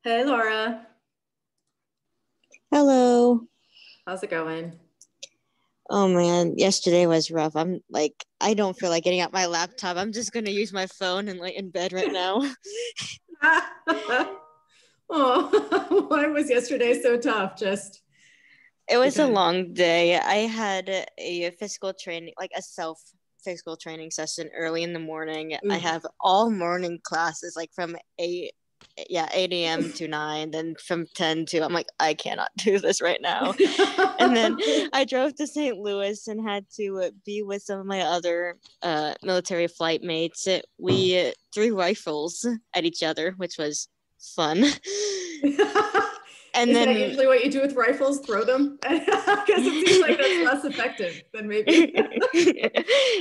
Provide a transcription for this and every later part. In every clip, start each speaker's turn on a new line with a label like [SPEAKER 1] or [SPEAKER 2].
[SPEAKER 1] Hey Laura,
[SPEAKER 2] Hello.
[SPEAKER 1] how's it going?
[SPEAKER 2] Oh man, yesterday was rough. I don't feel like getting out my laptop. I'm just gonna use my phone and lay in bed right now.
[SPEAKER 1] Oh, why was yesterday so tough? Just
[SPEAKER 2] It was a
[SPEAKER 1] because.
[SPEAKER 2] long day. I had a physical training, like a self physical training session early in the morning. I
[SPEAKER 1] Oof.
[SPEAKER 2] have all morning classes, like from 8 a.m. to 9, then from 10 to, I'm like, I cannot do this right now. And then I drove to St. Louis and had to be with some of my other military flight mates. We threw rifles at each other, which was fun. And
[SPEAKER 1] Is that
[SPEAKER 2] then
[SPEAKER 1] usually what you do with rifles? Throw them? Because it seems like that's less effective than maybe.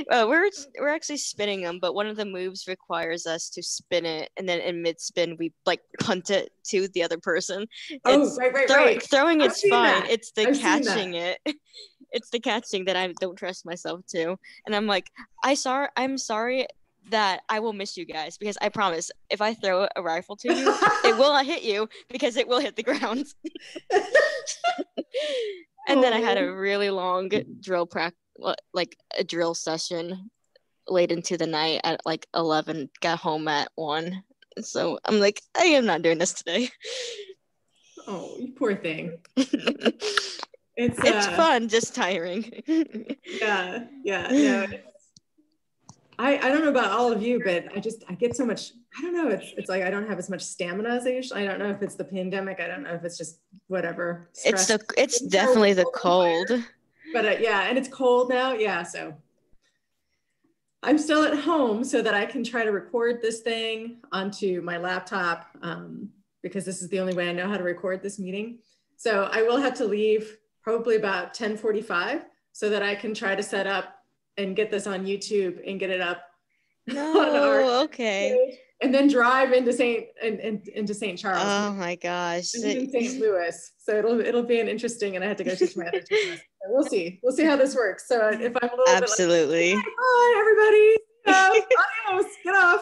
[SPEAKER 2] we're actually spinning them, but one of the moves requires us to spin it, and then in mid spin we like punt it to the other person.
[SPEAKER 1] Oh,
[SPEAKER 2] It's
[SPEAKER 1] right, right, right.
[SPEAKER 2] throwing.
[SPEAKER 1] I've
[SPEAKER 2] It's
[SPEAKER 1] seen
[SPEAKER 2] fine.
[SPEAKER 1] that.
[SPEAKER 2] It's the
[SPEAKER 1] I've seen
[SPEAKER 2] catching
[SPEAKER 1] that.
[SPEAKER 2] it. It's the catching that I don't trust myself to, and I'm like, I'm sorry that I will miss you guys because I promise if I throw a rifle to you, it will not hit you because it will hit the ground. And then I had a
[SPEAKER 1] Oh,
[SPEAKER 2] really long drill practice, like a drill session late into the night at like 11, got home at 1. So I'm like, I am not doing this today.
[SPEAKER 1] oh, you poor thing. It's
[SPEAKER 2] It's fun, just tiring.
[SPEAKER 1] yeah, yeah, no. I don't know about all of you, but I get so much. I don't know. It's like I don't have as much stamina as I usually. I don't know if it's the pandemic. I don't know if it's just whatever stress.
[SPEAKER 2] It's
[SPEAKER 1] Things are
[SPEAKER 2] definitely the
[SPEAKER 1] on
[SPEAKER 2] cold.
[SPEAKER 1] fire. But yeah, and it's cold now. Yeah, so I'm still at home so that I can try to record this thing onto my laptop because this is the only way I know how to record this meeting. So I will have to leave probably about 10:45 so that I can try to set up and get this on YouTube and get it up on our
[SPEAKER 2] No, okay.
[SPEAKER 1] page, and then drive into into St. Charles.
[SPEAKER 2] Oh my gosh.
[SPEAKER 1] I live in St. Louis, so it'll be an interesting, and I had to go teach my other two classes. So we'll see how this works. So if I'm a little bit like,
[SPEAKER 2] Absolutely.
[SPEAKER 1] okay, bye everybody, adios, get off.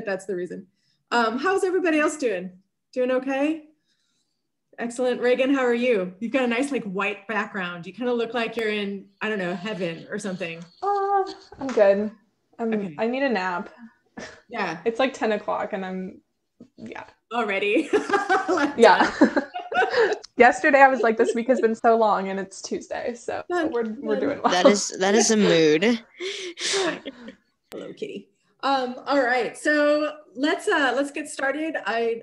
[SPEAKER 1] That's the reason. How's everybody else doing? Doing okay? Excellent. Reagan, how are you? You've got a nice like white background. You kind of look like you're in, I don't know, heaven or something.
[SPEAKER 3] I'm good.
[SPEAKER 1] Okay.
[SPEAKER 3] I need a nap.
[SPEAKER 1] Yeah.
[SPEAKER 3] It's like 10 o'clock and yeah.
[SPEAKER 1] Already.
[SPEAKER 3] Yeah. Yesterday I was like, this week has been so long and it's Tuesday. So
[SPEAKER 1] Done.
[SPEAKER 3] we're doing
[SPEAKER 2] That
[SPEAKER 3] well.
[SPEAKER 2] is a mood.
[SPEAKER 1] Hello, Kitty. All right. So let's get started. I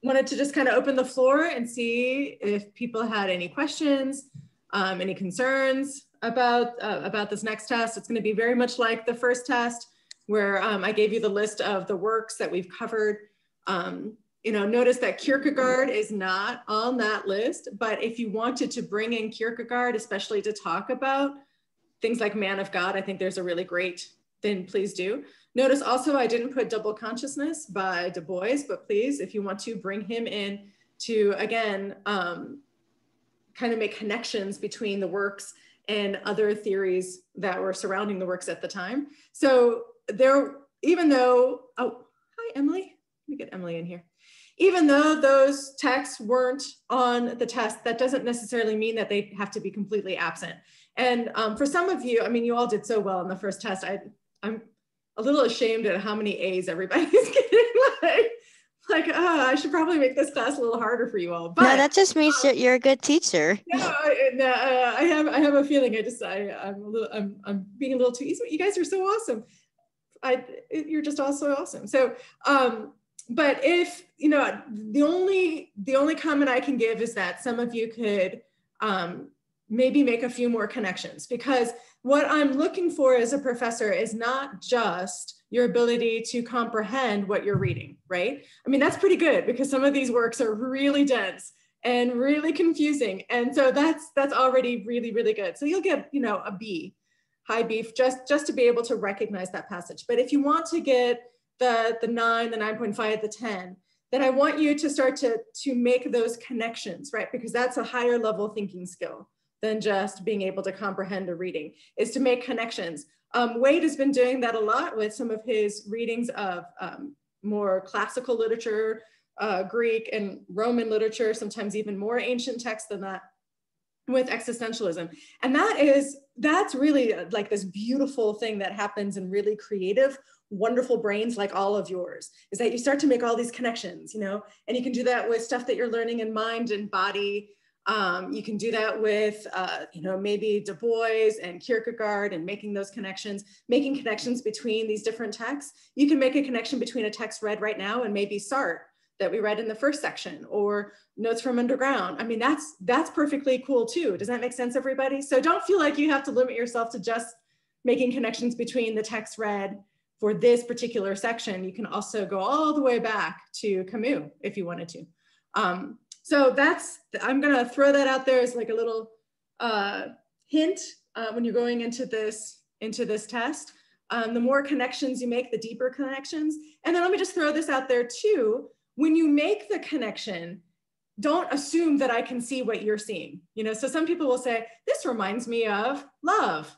[SPEAKER 1] wanted to just kind of open the floor and see if people had any questions, any concerns about this next test. It's going to be very much like the first test, where I gave you the list of the works that we've covered. Notice that Kierkegaard is not on that list, but if you wanted to bring in Kierkegaard, especially to talk about things like Man of God, I think there's a really great, then please do. Notice also I didn't put Double Consciousness by Du Bois, but please, if you want to bring him in to, again, kind of make connections between the works and other theories that were surrounding the works at the time. So there, even though, oh, hi, Emily. Let me get Emily in here. Even though those texts weren't on the test, that doesn't necessarily mean that they have to be completely absent. And for some of you, I mean, you all did so well in the first test. I'm a little ashamed at how many A's everybody's getting. I should probably make this class a little harder for you all. But
[SPEAKER 2] No, that just means that you're a good teacher.
[SPEAKER 1] no, I have a feeling I'm being a little too easy. You guys are so awesome. You're just also awesome. So, but if the only comment I can give is that some of you could maybe make a few more connections, because what I'm looking for as a professor is not just your ability to comprehend what you're reading, right? I mean, that's pretty good because some of these works are really dense and really confusing. And so that's already really, really good. So you'll get, a B, high B, just to be able to recognize that passage. But if you want to get the 9, the 9.5, the 10, then I want you to start to make those connections, right? Because that's a higher level thinking skill than just being able to comprehend a reading, is to make connections. Wade has been doing that a lot with some of his readings of more classical literature, Greek and Roman literature, sometimes even more ancient texts than that, with existentialism. And that's really like this beautiful thing that happens in really creative, wonderful brains like all of yours, is that you start to make all these connections, and you can do that with stuff that you're learning in mind and body. You can do that with, maybe Du Bois and Kierkegaard, and making those connections, making connections between these different texts. You can make a connection between a text read right now and maybe Sartre that we read in the first section, or Notes from Underground. I mean, that's perfectly cool too. Does that make sense, everybody? So don't feel like you have to limit yourself to just making connections between the text read for this particular section. You can also go all the way back to Camus if you wanted to. So I'm gonna throw that out there as like a little hint when you're going into this test. The more connections you make, the deeper connections. And then let me just throw this out there too. When you make the connection, don't assume that I can see what you're seeing. So some people will say, this reminds me of love.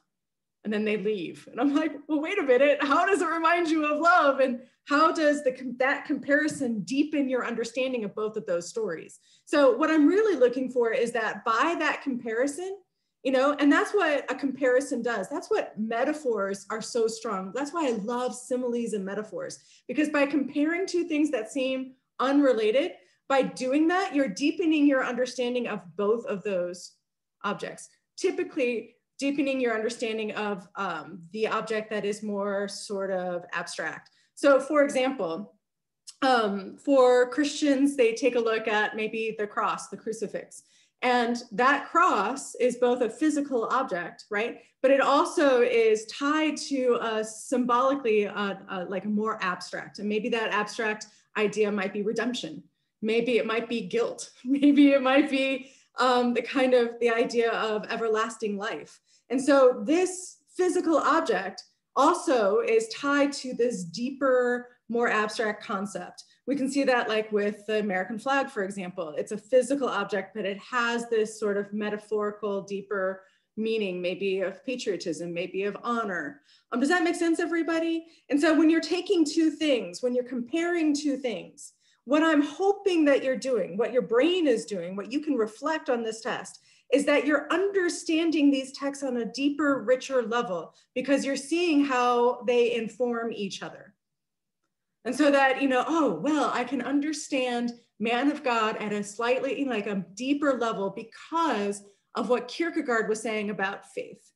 [SPEAKER 1] And then they leave. And I'm like, well, wait a minute. How does it remind you of love? And how does that comparison deepen your understanding of both of those stories? So what I'm really looking for is that by that comparison, and that's what a comparison does. That's what metaphors are so strong. That's why I love similes and metaphors, because by comparing two things that seem unrelated, by doing that, you're deepening your understanding of both of those objects. Typically, deepening your understanding of the object that is more sort of abstract. So for example, for Christians, they take a look at maybe the cross, the crucifix. And that cross is both a physical object, right? But it also is tied to symbolically like a more abstract. And maybe that abstract idea might be redemption. Maybe it might be guilt. Maybe it might be the idea of everlasting life. And so this physical object also is tied to this deeper, more abstract concept. We can see that like with the American flag, for example. It's a physical object, but it has this sort of metaphorical, deeper meaning, maybe of patriotism, maybe of honor. Does that make sense, everybody? And so when you're taking two things, when you're comparing two things, what I'm hoping that you're doing, what your brain is doing, what you can reflect on this test, is that you're understanding these texts on a deeper, richer level, because you're seeing how they inform each other. And so that, oh, well, I can understand Man of God at a slightly, like a deeper level because of what Kierkegaard was saying about faith.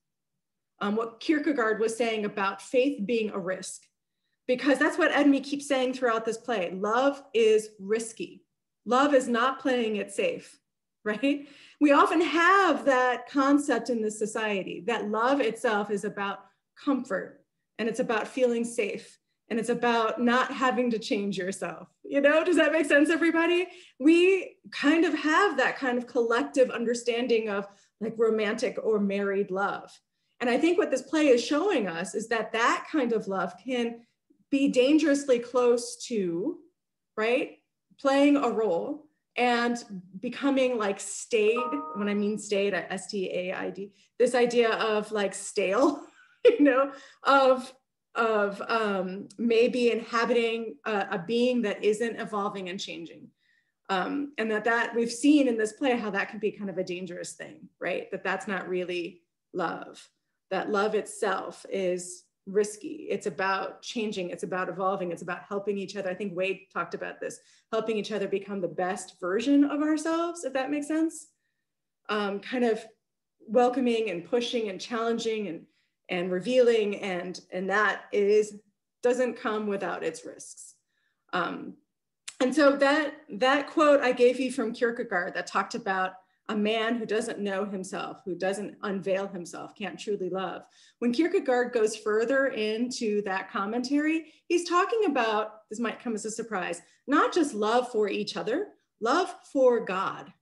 [SPEAKER 1] What Kierkegaard was saying about faith being a risk. Because that's what Edmund keeps saying throughout this play. Love is risky. Love is not playing it safe, right? We often have that concept in this society that love itself is about comfort, and it's about feeling safe, and it's about not having to change yourself. Does that make sense, everybody? We kind of have that kind of collective understanding of like romantic or married love. And I think what this play is showing us is that that kind of love can be dangerously close to, right? Playing a role and becoming like staid. When I mean staid, S-T-A-I-D, this idea of like stale, of maybe inhabiting a being that isn't evolving and changing. And that we've seen in this play how that can be kind of a dangerous thing, right? That's not really love. That love itself is risky. It's about changing, it's about evolving, it's about helping each other. I think Wade talked about this, helping each other become the best version of ourselves, if that makes sense. Kind of welcoming and pushing and challenging and revealing, and that doesn't come without its risks. And so that quote I gave you from Kierkegaard that talked about a man who doesn't know himself, who doesn't unveil himself, can't truly love. When Kierkegaard goes further into that commentary, he's talking about, this might come as a surprise, not just love for each other, love for God.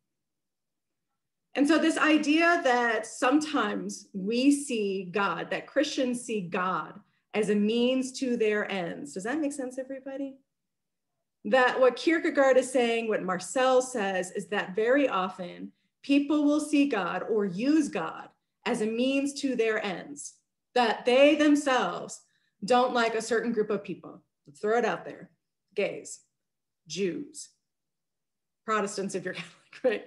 [SPEAKER 1] And so this idea that sometimes we see God, that Christians see God as a means to their ends. Does that make sense, everybody? That what Kierkegaard is saying, what Marcel says, is that very often people will see God or use God as a means to their ends, that they themselves don't like a certain group of people. Let's throw it out there. Gays, Jews, Protestants if you're Catholic, right?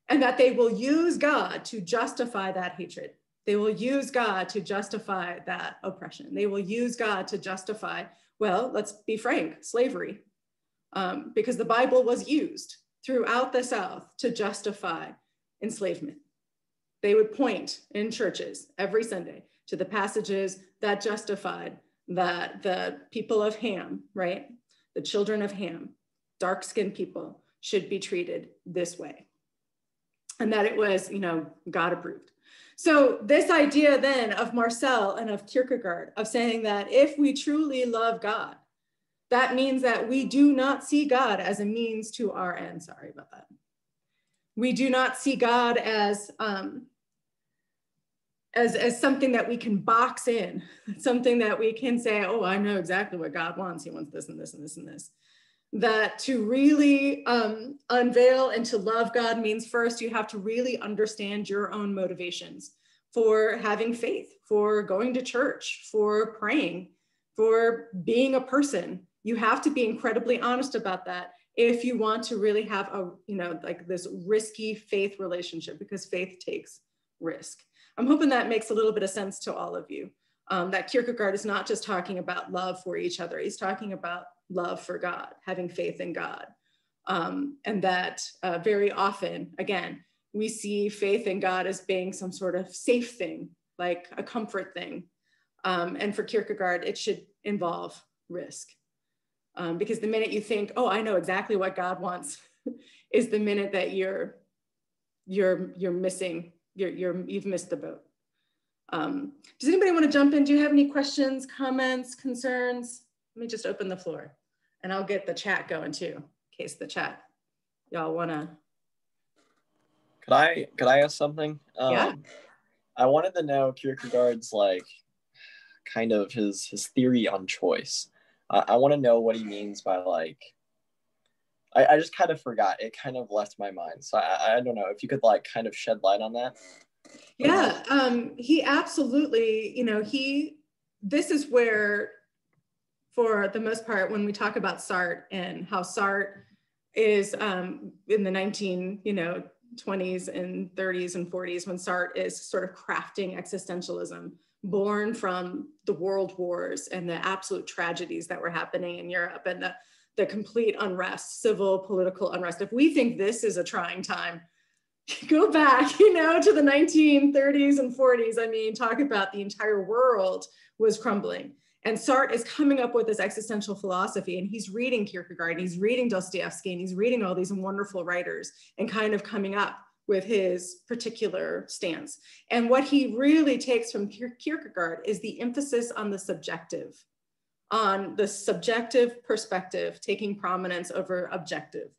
[SPEAKER 1] And that they will use God to justify that hatred. They will use God to justify that oppression. They will use God to justify, well, let's be frank, slavery, because the Bible was used throughout the South to justify enslavement. They would point in churches every Sunday to the passages that justified that the people of Ham, right? The children of Ham, dark-skinned people, should be treated this way. And that it was, God approved. So this idea then of Marcel and of Kierkegaard of saying that if we truly love God, that means that we do not see God as a means to our end. Sorry about that. We do not see God as something that we can box in, something that we can say, oh, I know exactly what God wants. He wants this and this and this and this. That to really unveil and to love God means first you have to really understand your own motivations for having faith, for going to church, for praying, for being a person. You have to be incredibly honest about that if you want to really have a, like this risky faith relationship, because faith takes risk. I'm hoping that makes a little bit of sense to all of you. That Kierkegaard is not just talking about love for each other. He's talking about love for God, having faith in God. And that very often, again, we see faith in God as being some sort of safe thing, like a comfort thing. And for Kierkegaard, it should involve risk. Because the minute you think, oh, I know exactly what God wants, is the minute that you're missing, you've missed the boat. Does anybody want to jump in? Do you have any questions, comments, concerns? Let me just open the floor and I'll get the chat going too, in case the chat, y'all wanna.
[SPEAKER 4] Could I ask something?
[SPEAKER 1] Yeah.
[SPEAKER 4] I wanted to know Kierkegaard's kind of his theory on choice. I want to know what he means by I just kind of forgot. It kind of left my mind. So I don't know if you could kind of shed light on that.
[SPEAKER 1] Yeah, he absolutely, this is where, for the most part, when we talk about Sartre and how Sartre is in the 1920s and 30s and 40s, when Sartre is sort of crafting existentialism, born from the world wars and the absolute tragedies that were happening in Europe and the complete unrest, civil, political unrest. If we think this is a trying time, go back, to the 1930s and 40s. I mean, talk about the entire world was crumbling. And Sartre is coming up with this existential philosophy, and he's reading Kierkegaard, and he's reading Dostoevsky, and he's reading all these wonderful writers and kind of coming up with his particular stance. And what he really takes from Kierkegaard is the emphasis on the subjective perspective, taking prominence over objective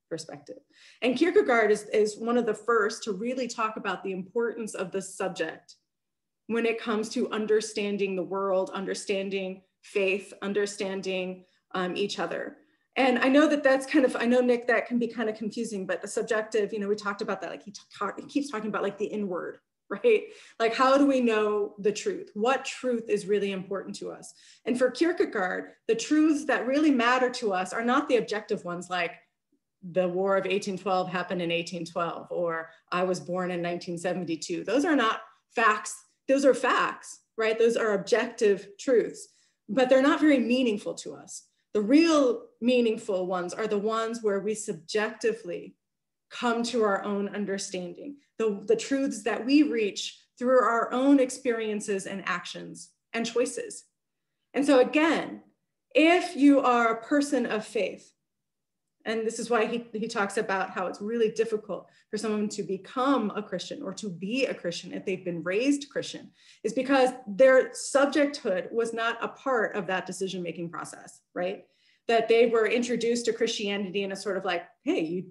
[SPEAKER 1] perspective. And Kierkegaard is one of the first to really talk about the importance of the subject when it comes to understanding the world, understanding faith, understanding each other. And I know that's I know, Nick, that can be kind of confusing, but the subjective, we talked about that, he keeps talking about the inward, right? How do we know the truth? What truth is really important to us? And for Kierkegaard, the truths that really matter to us are not the objective ones, like the War of 1812 happened in 1812, or I was born in 1972. Those are not facts. Those are facts, right? Those are objective truths, but they're not very meaningful to us. The real meaningful ones are the ones where we subjectively come to our own understanding, the truths that we reach through our own experiences and actions and choices. And so again, if you are a person of faith, and this is why he talks about how it's really difficult for someone to become a Christian or to be a Christian if they've been raised Christian, is because their subjecthood was not a part of that decision-making process, right? That they were introduced to Christianity in a sort of hey,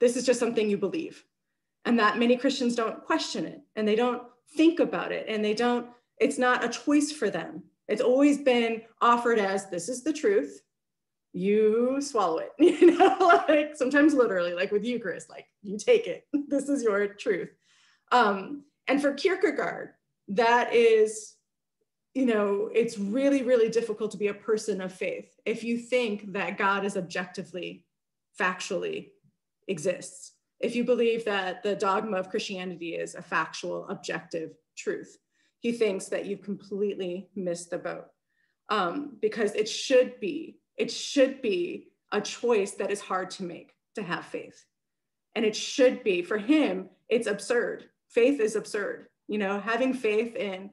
[SPEAKER 1] this is just something you believe. And that many Christians don't question it, and they don't think about it, and it's not a choice for them. It's always been offered as, this is the truth, you swallow it, sometimes literally, with Eucharist, you take it, this is your truth. And for Kierkegaard, that is, it's really, really difficult to be a person of faith if you think that God is objectively, factually exists. If you believe that the dogma of Christianity is a factual, objective truth, he thinks that you've completely missed the boat, because it should be a choice that is hard to make, to have faith. And it should be, for him, it's absurd. Faith is absurd. You know, having faith in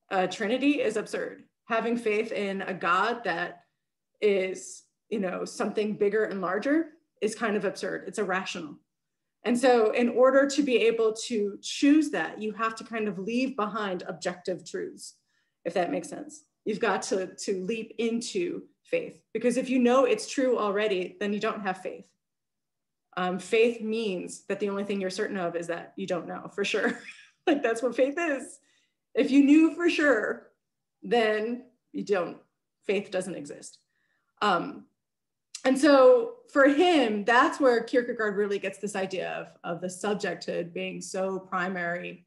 [SPEAKER 1] a Trinity is absurd. Having faith in a God that is, you know, something bigger and larger is kind of absurd. It's irrational. And so in order to be able to choose that, you have to kind of leave behind objective truths, if that makes sense. You've got to leap into faith, because if you know it's true already, then you don't have faith. Faith means that the only thing you're certain of is that you don't know for sure. Like, that's what faith is. If you knew for sure, then you don't. Faith doesn't exist. And so for him, that's where Kierkegaard really gets this idea of the subjecthood being so primary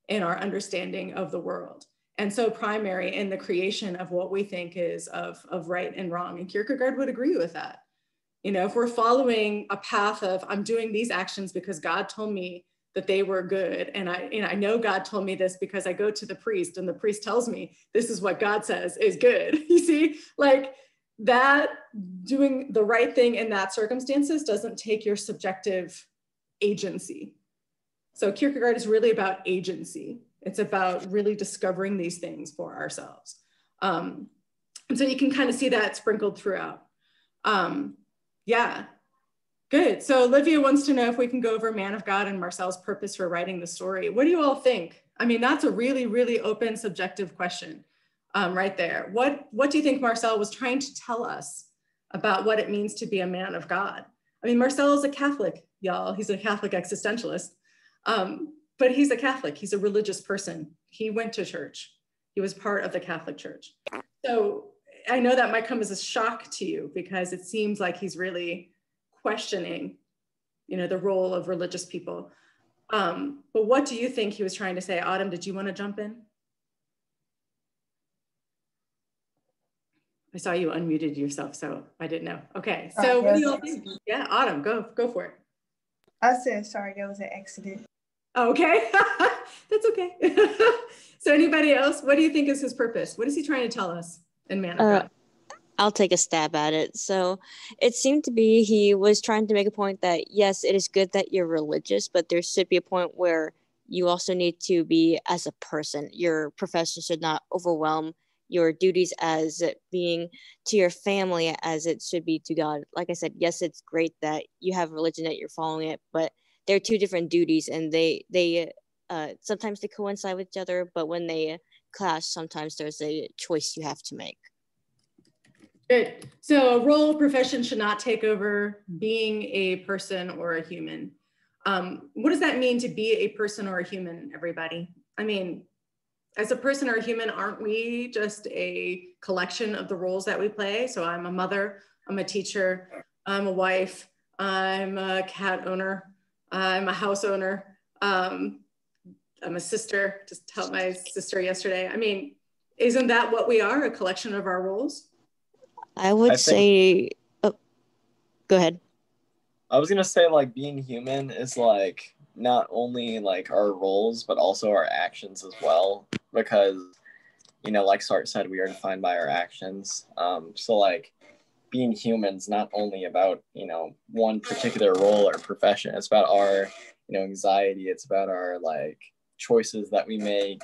[SPEAKER 1] in our understanding of the world, and so primary in the creation of what we think is of right and wrong. And Kierkegaard would agree with that. You know, if we're following a path of, I'm doing these actions because God told me that they were good, and I know God told me this because I go to the priest and the priest tells me this is what God says is good. You see, like, that doing the right thing in that circumstances doesn't take your subjective agency. So Kierkegaard is really about agency. It's about really discovering these things for ourselves. And so you can kind of see that sprinkled throughout. Yeah, good. So Olivia wants to know if we can go over Man of God and Marcel's purpose for writing the story. What do you all think? I mean, that's a really, really open, subjective question. Right there. What do you think Marcel was trying to tell us about what it means to be a man of God? I mean, Marcel is a Catholic, y'all. He's a Catholic existentialist, but he's a Catholic. He's a religious person. He went to church. He was part of the Catholic Church. So I know that might come as a shock to you, because it seems like he's really questioning, you know, the role of religious people. But what do you think he was trying to say? Autumn, did you want to jump in? I saw you unmuted yourself, so I didn't know. Okay, so what do you all think? Yeah, Autumn, go for it.
[SPEAKER 5] I said, sorry, there was an accident.
[SPEAKER 1] Okay, that's okay. So anybody else, what do you think is his purpose? What is he trying to tell us in Man of God?
[SPEAKER 2] I'll take a stab at it. So it seemed to be he was trying to make a point that, yes, it is good that you're religious, but there should be a point where you also need to be as a person. Your profession should not overwhelm your duties as being to your family as it should be to God. Like I said, yes, it's great that you have religion, that you're following it, but they're two different duties, and they sometimes they coincide with each other, but when they clash, sometimes there's a choice you have to make.
[SPEAKER 1] Good. So a role profession should not take over being a person or a human. What does that mean to be a person or a human, everybody? I mean, as a person or a human, aren't we just a collection of the roles that we play? So I'm a mother, I'm a teacher, I'm a wife, I'm a cat owner, I'm a house owner, I'm a sister, just helped my sister yesterday. I mean, isn't that what we are, a collection of our roles?
[SPEAKER 2] I would say, oh, go ahead.
[SPEAKER 4] I was gonna say, like, being human is like not only like our roles, but also our actions as well, because, you know, like Sart said, we are defined by our actions. So like being human's not only about, you know, one particular role or profession. It's about our, you know, anxiety. It's about our like choices that we make.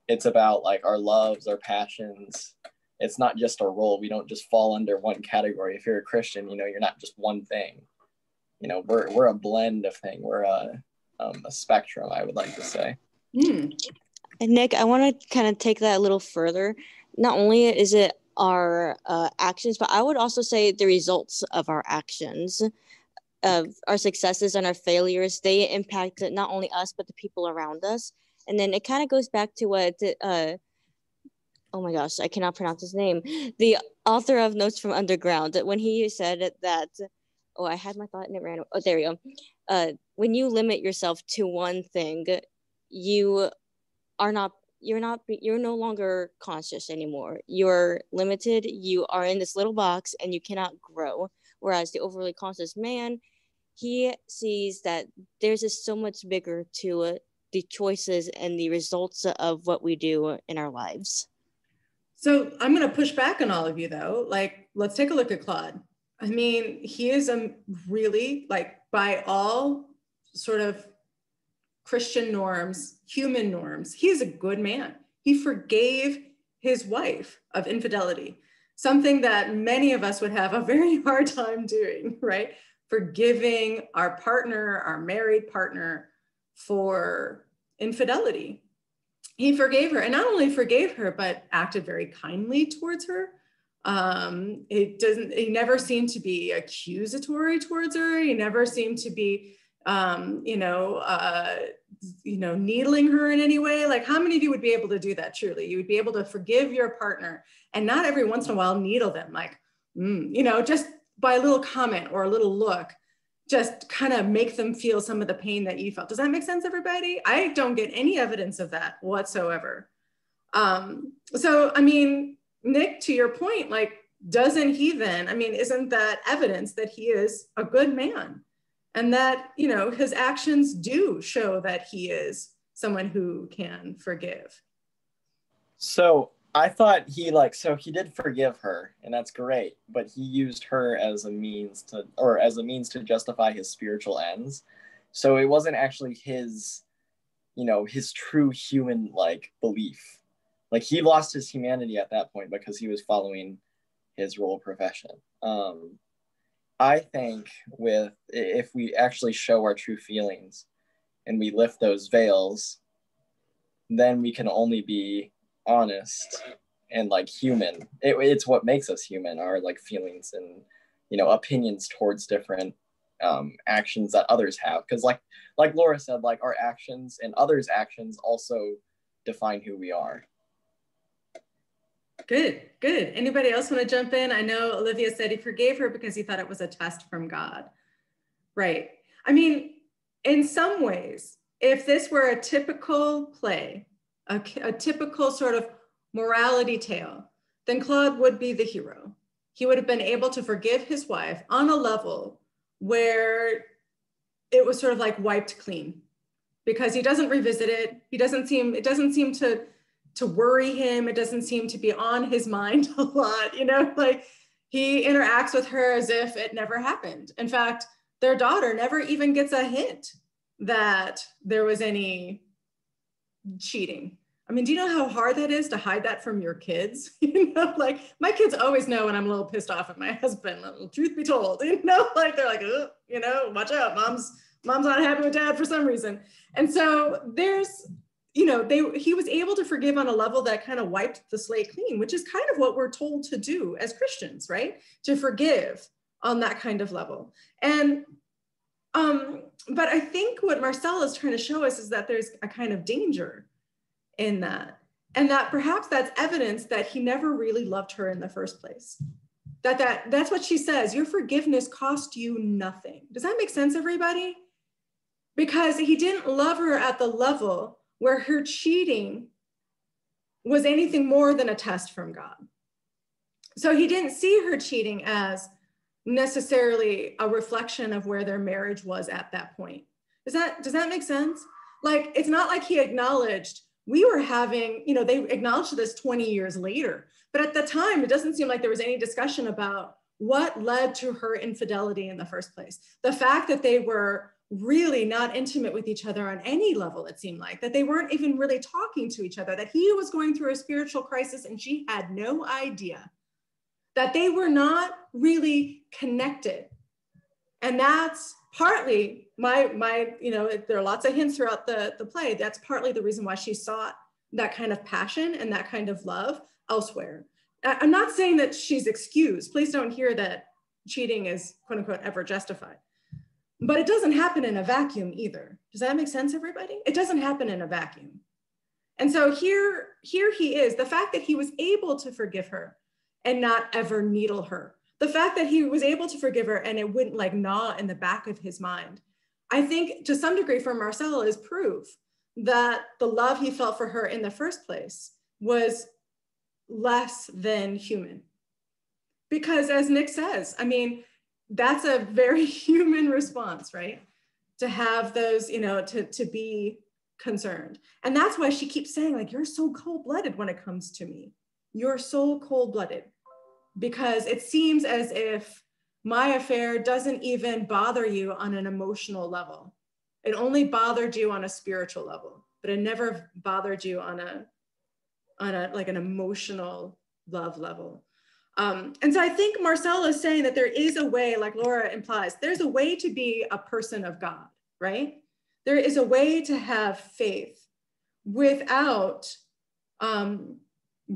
[SPEAKER 4] It's about like our loves, our passions. It's not just a role. We don't just fall under one category. If you're a Christian, you know, you're not just one thing. You know, we're a blend of things. We're a spectrum, I would like to say.
[SPEAKER 2] And Nick, I want to kind of take that a little further. Not only is it our actions, but I would also say the results of our actions, of our successes and our failures. They impact not only us, but the people around us. And then it kind of goes back to what, oh my gosh, I cannot pronounce his name. The author of Notes from Underground, when he said that, oh, I had my thought and it ran. Oh, there we go. When you limit yourself to one thing, you you're no longer conscious anymore. You're limited. You are in this little box and you cannot grow. Whereas the overly conscious man, he sees that there's just so much bigger to the choices and the results of what we do in our lives.
[SPEAKER 1] So I'm going to push back on all of you though. Like, let's take a look at Claude. I mean, he is a really, like, by all sort of Christian norms, human norms, he is a good man. He forgave his wife of infidelity, something that many of us would have a very hard time doing, right? Forgiving our partner, our married partner, for infidelity. He forgave her, and not only forgave her, but acted very kindly towards her. He never seemed to be accusatory towards her. He never seemed to be, needling her in any way. Like, how many of you would be able to do that? Truly, you would be able to forgive your partner and not every once in a while needle them, like, just by a little comment or a little look, just kind of make them feel some of the pain that you felt. Does that make sense, everybody? I don't get any evidence of that whatsoever. So, I mean, Nick, to your point, like, doesn't he then, I mean, isn't that evidence that he is a good man and that, his actions do show that he is someone who can forgive?
[SPEAKER 4] So I thought he did forgive her, and that's great, but he used her as a means to justify his spiritual ends. So it wasn't actually his true human belief. Like, he lost his humanity at that point because he was following his role of profession. I think if we actually show our true feelings and we lift those veils, then we can only be honest and human. It's what makes us human, our feelings and opinions towards different actions that others have, because like Laura said, our actions and others' actions also define who we are.
[SPEAKER 1] Good. Anybody else want to jump in? I know Olivia said he forgave her because he thought it was a test from God. Right. I mean, in some ways, if this were a typical play, a typical sort of morality tale, then Claude would be the hero. He would have been able to forgive his wife on a level where it was sort of wiped clean, because he doesn't revisit it. It doesn't seem to worry him. It doesn't seem to be on his mind a lot, he interacts with her as if it never happened. In fact, their daughter never even gets a hint that there was any cheating. I mean, do you know how hard that is to hide that from your kids? My kids always know when I'm a little pissed off at my husband. Truth be told, they're watch out, mom's not happy with dad for some reason. And so there's, he was able to forgive on a level that kind of wiped the slate clean, which is kind of what we're told to do as Christians, right? To forgive on that kind of level. And but I think what Marcel is trying to show us is that there's a kind of danger in that, and that perhaps that's evidence that he never really loved her in the first place. That's what she says. Your forgiveness cost you nothing. Does that make sense, everybody? Because he didn't love her at the level where her cheating was anything more than a test from God. So he didn't see her cheating as necessarily a reflection of where their marriage was at that point. Does that make sense? It's not like he acknowledged we were having, they acknowledged this 20 years later, but at the time, it doesn't seem like there was any discussion about what led to her infidelity in the first place. The fact that they were really not intimate with each other on any level, it seemed like, that they weren't even really talking to each other, that he was going through a spiritual crisis and she had no idea, that they were not really connected. And that's partly there are lots of hints throughout the play. That's partly the reason why she sought that kind of passion and that kind of love elsewhere. I'm not saying that she's excused. Please don't hear that cheating is quote unquote ever justified. But it doesn't happen in a vacuum either. Does that make sense, everybody? It doesn't happen in a vacuum. And so here he is, the fact that he was able to forgive her and not ever needle her, the fact that he was able to forgive her and it wouldn't gnaw in the back of his mind, I think to some degree for Marcel is proof that the love he felt for her in the first place was less than human. Because as Nick says, I mean, that's a very human response, right? To have those, you know, to be concerned. And that's why she keeps saying, like, you're so cold-blooded when it comes to me. You're so cold-blooded. Because it seems as if my affair doesn't even bother you on an emotional level. It only bothered you on a spiritual level, but it never bothered you on a like an emotional love level. And so I think Marcel is saying that there is a way, like Laura implies, there's a way to be a person of God, right? There is a way to have faith without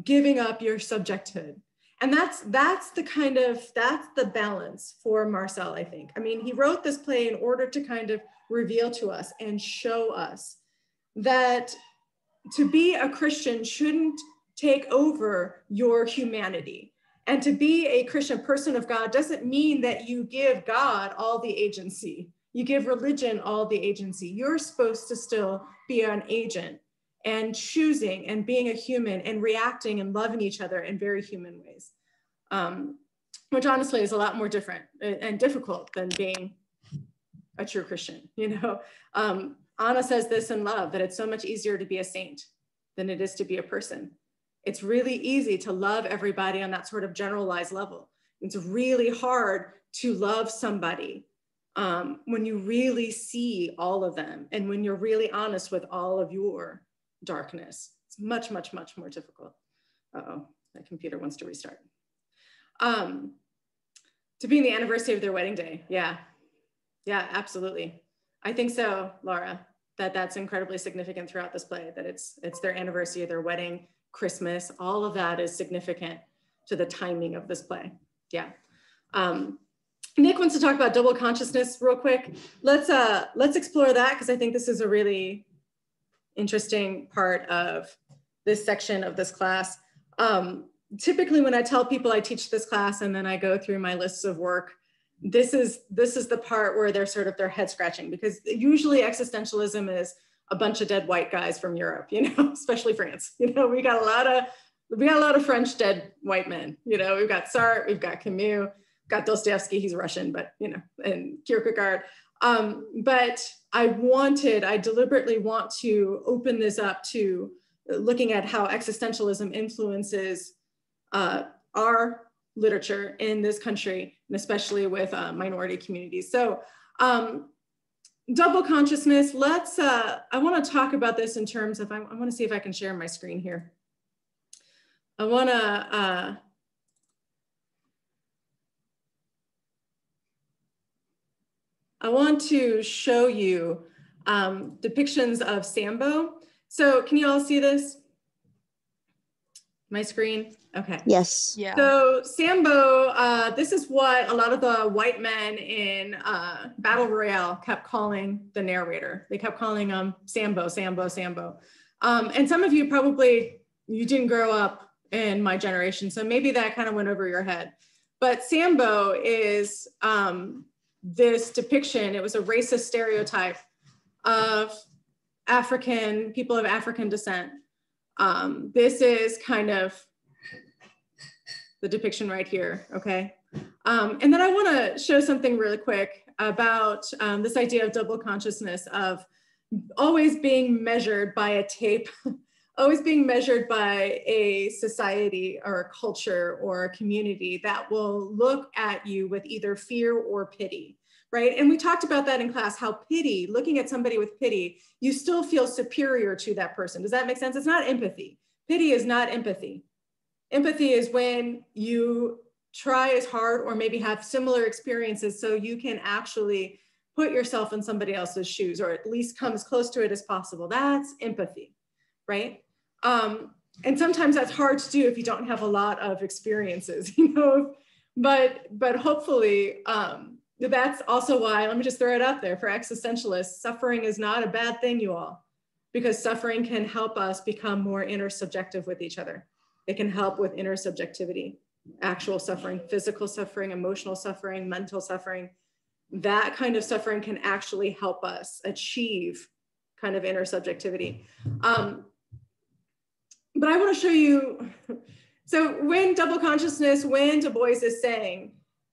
[SPEAKER 1] giving up your subjecthood. And that's the balance for Marcel, I think. I mean, he wrote this play in order to kind of reveal to us and show us that to be a Christian shouldn't take over your humanity. And to be a Christian person of God doesn't mean that you give God all the agency. You give religion all the agency. You're supposed to still be an agent and choosing and being a human and reacting and loving each other in very human ways, which honestly is a lot more different and difficult than being a true Christian. You know, Anna says this in Love, that it's so much easier to be a saint than it is to be a person. It's really easy to love everybody on that sort of generalized level. It's really hard to love somebody when you really see all of them and when you're really honest with all of your darkness. It's much, much, much more difficult. Uh-oh, my computer wants to restart. To be in the anniversary of their wedding day. Yeah, absolutely. I think so, Laura, that's incredibly significant throughout this play, that it's their anniversary, their wedding, Christmas, all of that is significant to the timing of this play. Yeah. Nick wants to talk about double consciousness real quick. Let's explore that, because I think this is a really interesting part of this section of this class. Typically when I tell people I teach this class and then I go through my lists of work, this is the part where they're sort of their head scratching, because usually existentialism is a bunch of dead white guys from Europe, you know, especially France. You know, we got a lot of French dead white men. You know, we've got Sartre, we've got Camus, got Dostoevsky, he's Russian, but you know, and Kierkegaard. But I deliberately want to open this up to looking at how existentialism influences our literature in this country, and especially with minority communities. So double consciousness, I want to talk about this in terms of, I want to see if I can share my screen here. I want to show you depictions of Sambo. So can you all see this? My screen? Okay.
[SPEAKER 2] Yes.
[SPEAKER 3] Yeah.
[SPEAKER 1] So Sambo, this is what a lot of the white men in Battle Royale kept calling the narrator. They kept calling him Sambo, Sambo, Sambo. And some of you you didn't grow up in my generation, so maybe that kind of went over your head. But Sambo is this depiction, it was a racist stereotype of people of African descent. This is kind of the depiction right here, okay? And then I wanna show something really quick about this idea of double consciousness, of always being measured by a tape, always being measured by a society or a culture or a community that will look at you with either fear or pity, right? And we talked about that in class, how pity, looking at somebody with pity, you still feel superior to that person. Does that make sense? It's not empathy. Pity is not empathy. Empathy is when you try as hard or maybe have similar experiences so you can actually put yourself in somebody else's shoes, or at least come as close to it as possible. That's empathy, right? And sometimes that's hard to do if you don't have a lot of experiences, you know, but hopefully that's also why, let me just throw it out there, for existentialists, suffering is not a bad thing, you all, because suffering can help us become more intersubjective with each other. It can help with intersubjectivity, actual suffering, physical suffering, emotional suffering, mental suffering. That kind of suffering can actually help us achieve kind of inner subjectivity. But I want to show you, so when double consciousness, when Du Bois is saying,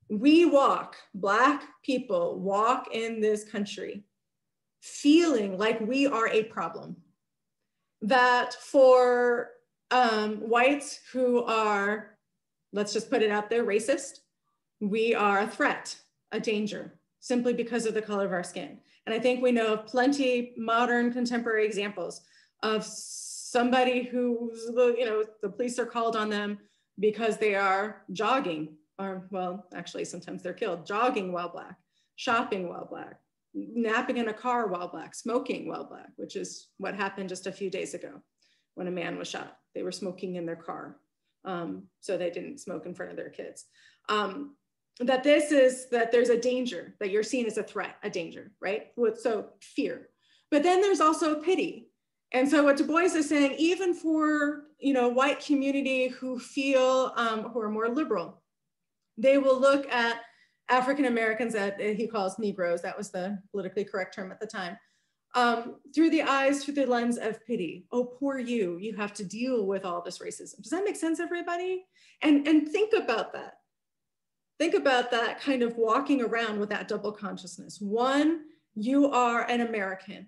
[SPEAKER 1] we walk, Black people walk in this country feeling like we are a problem, that for whites who are, let's just put it out there, racist, we are a threat, a danger, simply because of the color of our skin. And I think we know of plenty modern contemporary examples of somebody who's, you know, the police are called on them because they are jogging, or well, actually sometimes they're killed, jogging while Black, shopping while Black, napping in a car while Black, smoking while Black, which is what happened just a few days ago when a man was shot. They were smoking in their car, so they didn't smoke in front of their kids. That there's a danger, that you're seen as a threat, a danger, right? So fear. But then there's also pity. And so what Du Bois is saying, even for, you know, white community who feel, who are more liberal, they will look at African Americans, that he calls Negroes, that was the politically correct term at the time, through the lens of pity. Oh, poor you, you have to deal with all this racism. Does that make sense, everybody? And think about that. Think about that, kind of walking around with that double consciousness. One, you are an American.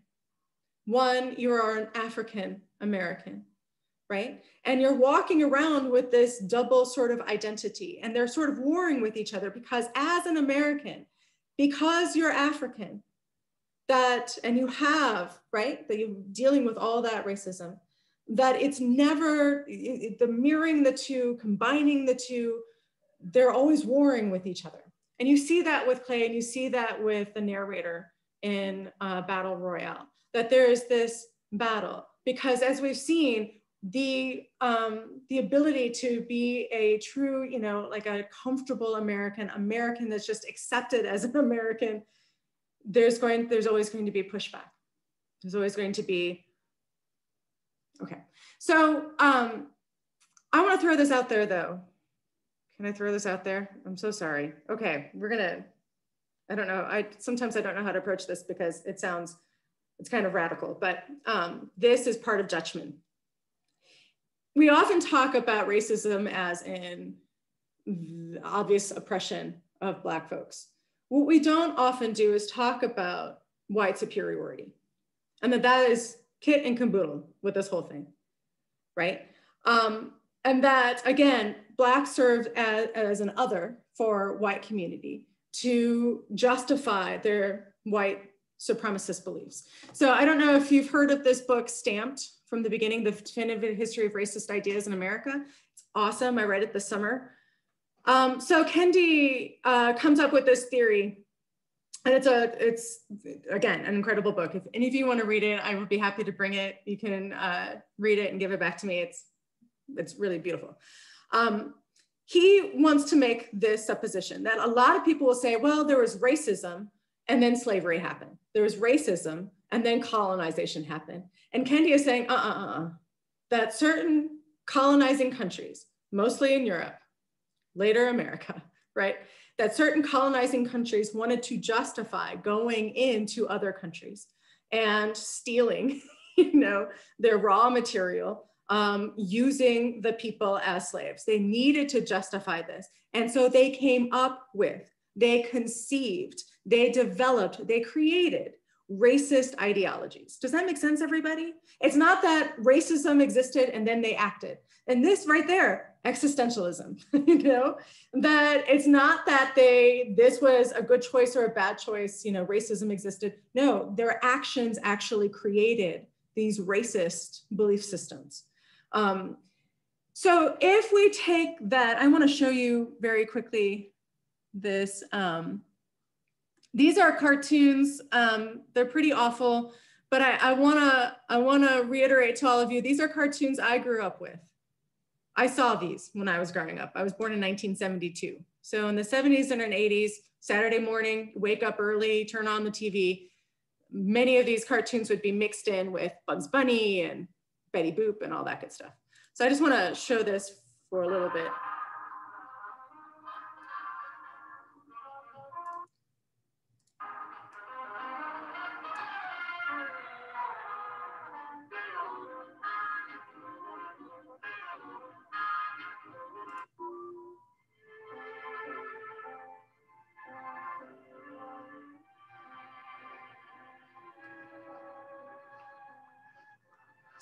[SPEAKER 1] One, you are an African American, right? And you're walking around with this double sort of identity, and they're sort of warring with each other, because as an American, because you're African, and you have, right, that you're dealing with all that racism, that it's never, the mirroring the two, combining the two, they're always warring with each other. And you see that with Clay, and you see that with the narrator in Battle Royale, that there is this battle, because as we've seen, the ability to be a true, you know, like a comfortable American that's just accepted as an American, there's always going to be pushback. There's always going to be, okay. So I want to throw this out there though. Can I throw this out there? I'm so sorry. Okay, I don't know. Sometimes I don't know how to approach this because it's kind of radical, but this is part of Dutchman. We often talk about racism as in the obvious oppression of Black folks. What we don't often do is talk about white superiority, and that is kit and caboodle with this whole thing, right? And that, again, Black served as an other for white community to justify their white supremacist beliefs. So I don't know if you've heard of this book, Stamped, from the beginning, The Definitive History of Racist Ideas in America. It's awesome, I read it this summer. So Kendi comes up with this theory, and it's again, an incredible book. If any of you want to read it, I would be happy to bring it. You can read it and give it back to me. It's really beautiful. He wants to make this supposition that a lot of people will say, well, there was racism and then slavery happened. There was racism and then colonization happened. And Kendi is saying, that certain colonizing countries, mostly in Europe, later America, right? That certain colonizing countries wanted to justify going into other countries and stealing, you know, their raw material, using the people as slaves. They needed to justify this. And so they came up with, they conceived, they developed, they created racist ideologies. Does that make sense, everybody? It's not that racism existed and then they acted. And this right there, existentialism, you know, that it's not that this was a good choice or a bad choice, you know, racism existed. No, their actions actually created these racist belief systems. So if we take that, I want to show you very quickly this. These are cartoons. They're pretty awful, but I wanna reiterate to all of you, these are cartoons I grew up with. I saw these when I was growing up. I was born in 1972. So in the 70s and 80s, Saturday morning, wake up early, turn on the TV. Many of these cartoons would be mixed in with Bugs Bunny and Betty Boop and all that good stuff. So I just wanna show this for a little bit.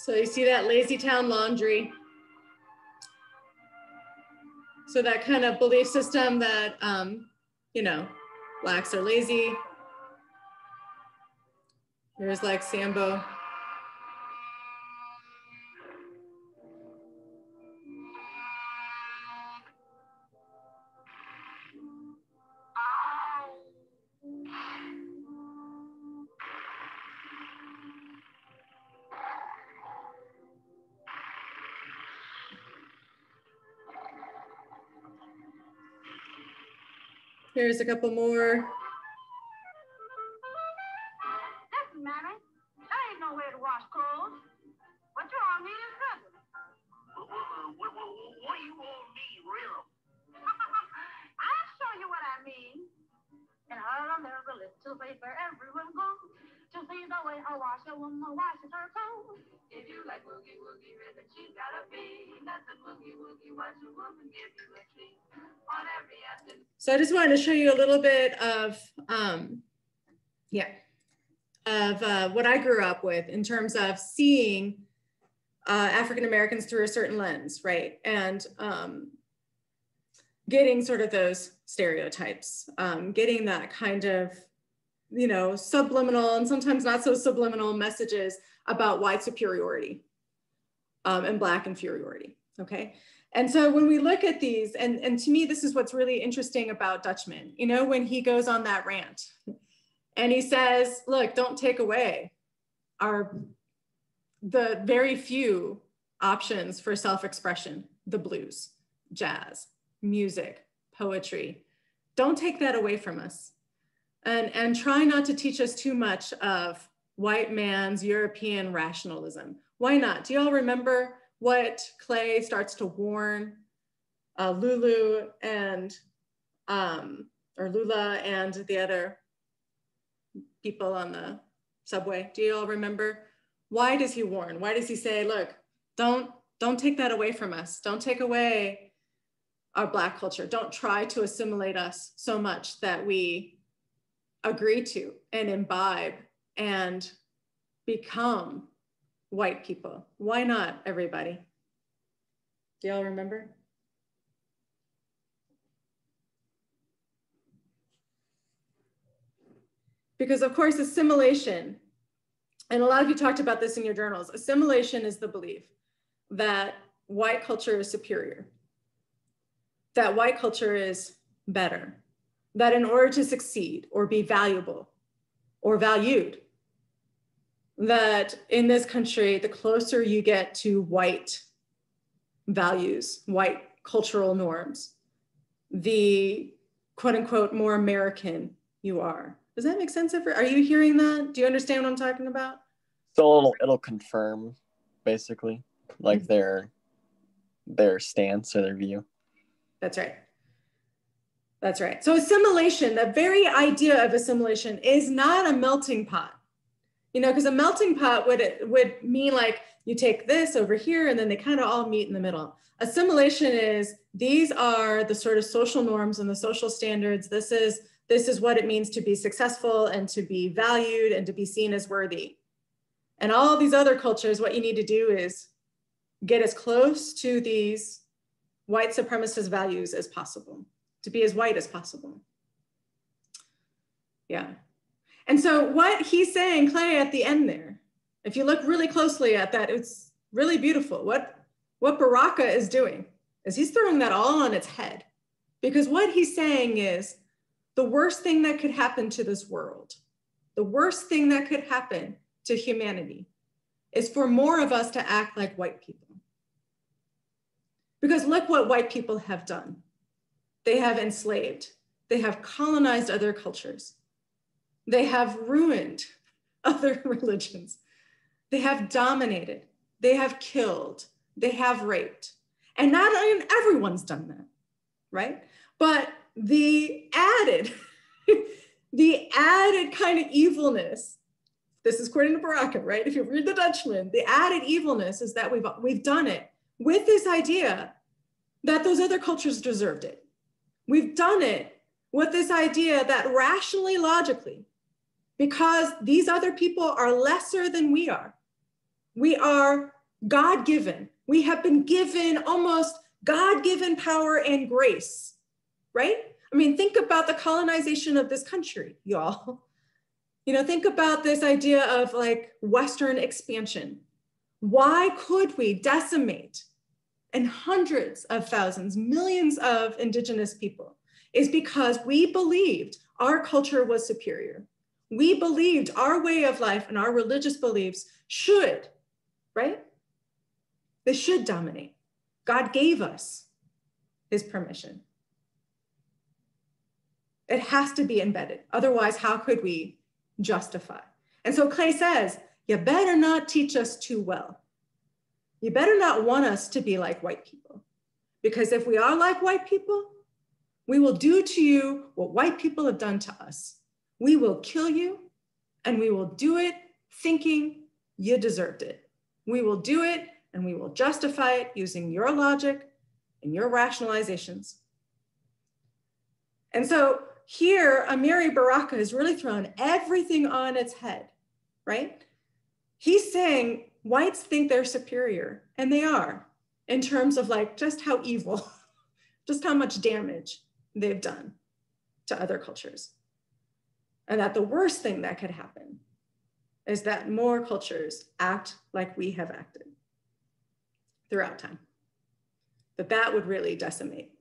[SPEAKER 1] So you see that lazy town laundry. So that kind of belief system that, you know, blacks are lazy. Here's like Sambo. Here's a couple more.
[SPEAKER 6] Listen, Mammy, there ain't no way to wash clothes. What you all need is nothing. What you all need, really? I'll show you what I mean. In America, lives two place where everyone goes. To see the way a washerwoman washes her clothes. If you like boogie woogie rhythm, she's gotta be. Let the boogie woogie washerwoman give you a treat on every afternoon.
[SPEAKER 1] So I just wanted to show you a little bit of, what I grew up with in terms of seeing African Americans through a certain lens, right? And getting sort of those stereotypes, getting that kind of, you know, subliminal and sometimes not so subliminal messages about white superiority and Black inferiority, okay? And so when we look at these, and to me, this is what's really interesting about Dutchman, you know, when he goes on that rant and he says, look, don't take away the very few options for self-expression, the blues, jazz, music, poetry. Don't take that away from us. And try not to teach us too much of white man's European rationalism. Why not? Do you all remember what Clay starts to warn Lulu and, or Lula and the other people on the subway? Do you all remember? Why does he warn? Why does he say, look, don't take that away from us. Don't take away our Black culture. Don't try to assimilate us so much that we agree to and imbibe and become white people. Why not, everybody? Do y'all remember? Because of course, assimilation, and a lot of you talked about this in your journals, assimilation is the belief that white culture is superior, that white culture is better, that in order to succeed or be valuable or valued, that in this country, the closer you get to white values, white cultural norms, the quote unquote more American you are. Does that make sense? Are you hearing that? Do you understand what I'm talking about?
[SPEAKER 4] So it'll confirm, basically, like their stance or their view.
[SPEAKER 1] That's right. That's right. So assimilation, the very idea of assimilation is not a melting pot. You know, because a melting pot would mean like you take this over here and then they kind of all meet in the middle. Assimilation is, these are the sort of social norms and the social standards. This is what it means to be successful and to be valued and to be seen as worthy. And all these other cultures, what you need to do is get as close to these white supremacist values as possible, to be as white as possible. Yeah. And so what he's saying, Clay, at the end there, if you look really closely at that, it's really beautiful. What Baraka is doing is he's throwing that all on its head, because what he's saying is the worst thing that could happen to this world, the worst thing that could happen to humanity is for more of us to act like white people. Because look what white people have done. They have enslaved, they have colonized other cultures. They have ruined other religions. They have dominated, they have killed, they have raped. And not everyone's done that, right? But the added kind of evilness, this is according to Baraka, right? If you read the Dutchman, the added evilness is that we've done it with this idea that those other cultures deserved it. We've done it with this idea that rationally, logically, because these other people are lesser than we are God-given. We have been given almost God-given power and grace, right? I mean, think about the colonization of this country, y'all. You know, think about this idea of like Western expansion. Why could we decimate and hundreds of thousands, millions of indigenous people? Is because we believed our culture was superior. We believed our way of life and our religious beliefs should, right? They should dominate. God gave us his permission. It has to be embedded. Otherwise, how could we justify? And so Clay says, you better not teach us too well. You better not want us to be like white people. Because if we are like white people, we will do to you what white people have done to us. We will kill you, and we will do it thinking you deserved it. We will do it, and we will justify it using your logic and your rationalizations. And so here, Amiri Baraka has really thrown everything on its head, right? He's saying whites think they're superior, and they are, in terms of like just how evil, just how much damage they've done to other cultures. And that the worst thing that could happen is that more cultures act like we have acted throughout time. That would really decimate.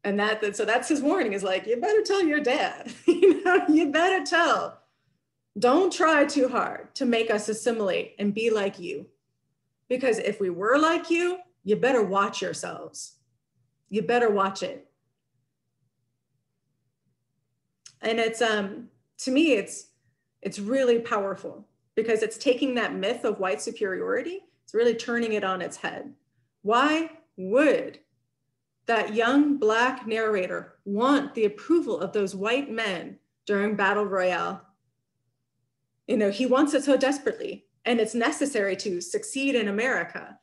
[SPEAKER 1] And so that's his warning, is like, you better tell your dad, you better tell. Don't try too hard to make us assimilate and be like you. Because if we were like you, you better watch yourselves. You better watch it. And it's, to me, it's really powerful because it's taking that myth of white superiority, it's really turning it on its head. Why would that young Black narrator want the approval of those white men during Battle Royale? You know, he wants it so desperately, and it's necessary to succeed in America.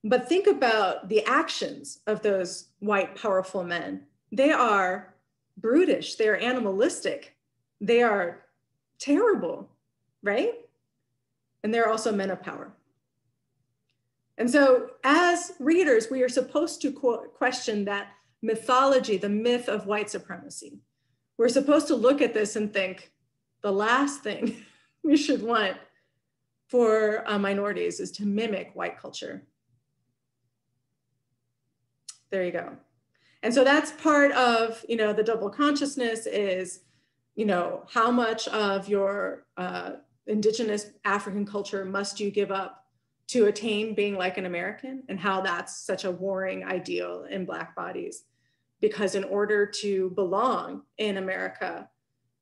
[SPEAKER 1] But think about the actions of those white powerful men. They are brutish, they are animalistic, they are terrible, right? And they're also men of power. And so as readers, we are supposed to question that mythology, the myth of white supremacy. We're supposed to look at this and think, the last thing we should want for minorities is to mimic white culture. There you go. And so that's part of, the double consciousness is, how much of your indigenous African culture must you give up to attain being like an American, and how that's such a warring ideal in Black bodies. Because in order to belong in America,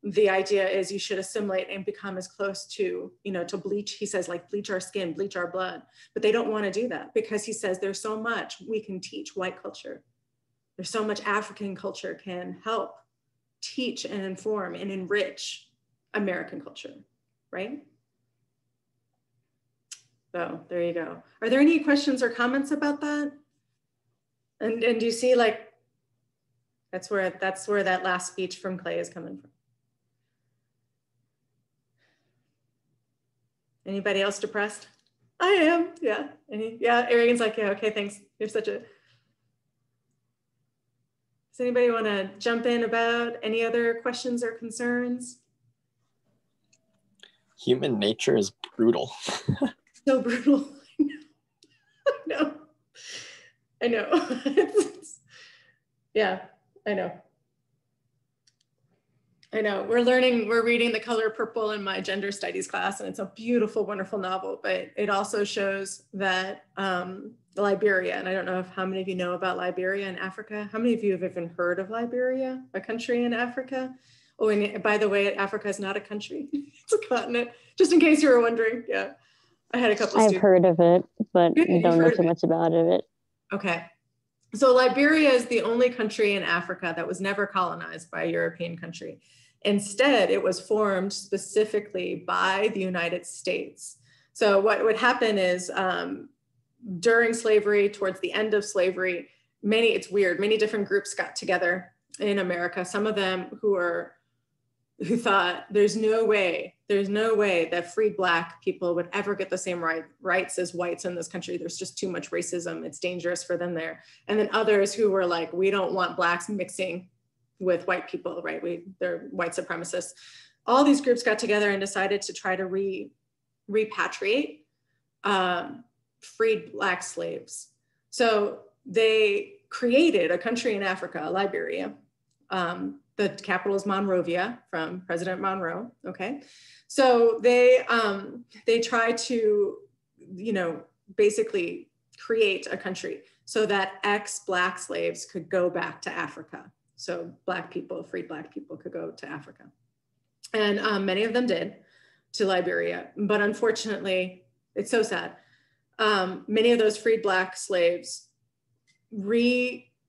[SPEAKER 1] the idea is you should assimilate and become as close to, to bleach. He says, like, bleach our skin, bleach our blood. But they don't want to do that because he says there's so much we can teach white culture. There's so much African culture can help teach and inform and enrich American culture, right? So there you go. Are there any questions or comments about that? And do you see, like, that's where that last speech from Clay is coming from. Anybody else depressed? I am, yeah. Yeah, Arian's like, yeah, okay, thanks. You're such a... Does anybody want to jump in about any other questions or concerns?
[SPEAKER 4] Human nature is brutal.
[SPEAKER 1] So brutal. I know. Yeah, I know. We're reading The Color Purple in my gender studies class, and it's a beautiful, wonderful novel, but it also shows that Liberia, and I don't know how many of you know about Liberia in Africa. How many of you have even heard of Liberia, a country in Africa? Oh, and by the way, Africa is not a country, it's a continent, just in case you were wondering. Yeah, I had a couple of students.
[SPEAKER 2] I've heard of it, but don't know too much about it. Okay.
[SPEAKER 1] So Liberia is the only country in Africa that was never colonized by a European country. Instead, it was formed specifically by the United States. So what would happen is during slavery, towards the end of slavery, many different groups got together in America. Some of them who were who thought there's no way that freed Black people would ever get the same rights as whites in this country. There's just too much racism. It's dangerous for them there. And then others who were like, we don't want Blacks mixing with white people, right? They're white supremacists. All these groups got together and decided to try to repatriate freed Black slaves. So they created a country in Africa, Liberia. The capital is Monrovia, from President Monroe, okay? So they try to, basically create a country so that ex-Black slaves could go back to Africa. So freed Black people could go to Africa. And many of them did, to Liberia. But unfortunately, it's so sad. Many of those freed Black slaves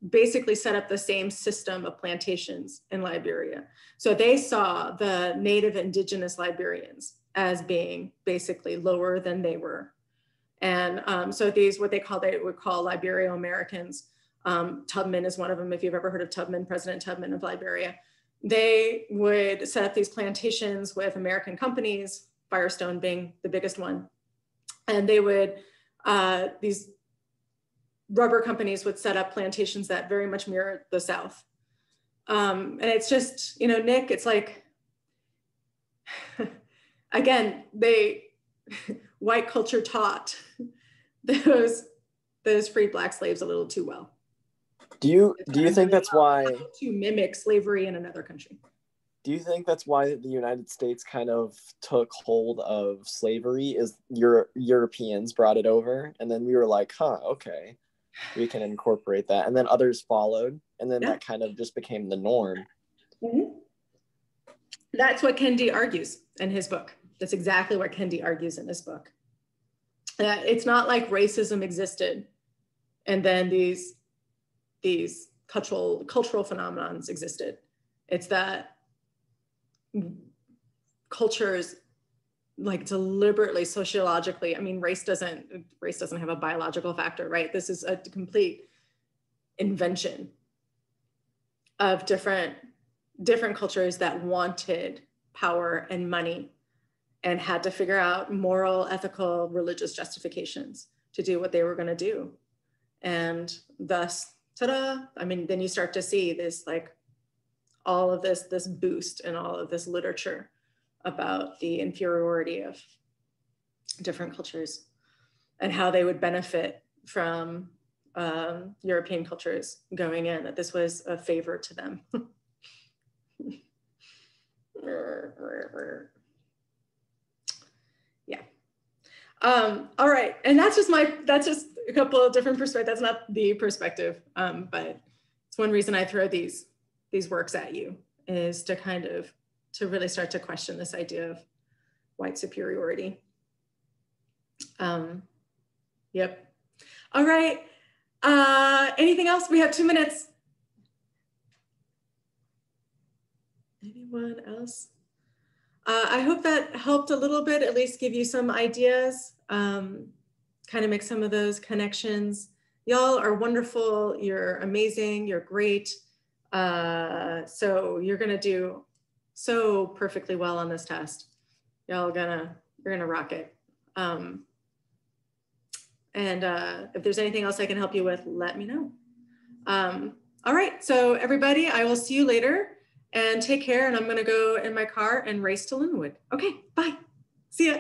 [SPEAKER 1] basically set up the same system of plantations in Liberia. So they saw the native indigenous Liberians as being basically lower than they were. And so these, they would call Liberio-Americans. Tubman is one of them, if you've ever heard of Tubman, President Tubman of Liberia. They would set up these plantations with American companies, Firestone being the biggest one. And they would, these rubber companies would set up plantations that very much mirrored the South. And it's just, Nick, it's like, again, white culture taught those freed Black slaves a little too well.
[SPEAKER 4] Do you think that's why
[SPEAKER 1] to mimic slavery in another country?
[SPEAKER 4] Do you think that's why the United States kind of took hold of slavery? Is Europeans brought it over, and then we were like, okay, we can incorporate that, and then others followed, and then that kind of just became the norm.
[SPEAKER 1] Mm-hmm. That's what Kendi argues in his book. That's exactly what Kendi argues in his book. It's not like racism existed, and then these cultural phenomenons existed. It's that cultures, like, deliberately, sociologically, race doesn't have a biological factor, right? This is a complete invention of different cultures that wanted power and money and had to figure out moral, ethical, religious justifications to do what they were going to do. And thus, ta-da, then you start to see this, like, all of this boost and all of this literature about the inferiority of different cultures and how they would benefit from European cultures going in, that this was a favor to them. Yeah. All right, and that's just a couple of different perspectives. That's not the perspective, but it's one reason I throw these works at you, is to really start to question this idea of white superiority. Yep. All right. Anything else? We have 2 minutes. Anyone else? I hope that helped a little bit, at least give you some ideas, kind of make some of those connections. Y'all are wonderful. You're amazing. You're great. So you're going to do so perfectly well on this test. You're gonna rock it. And if there's anything else I can help you with, let me know. All right, so everybody, I will see you later, and take care. And I'm gonna go in my car and race to Linwood. Okay, bye. See ya.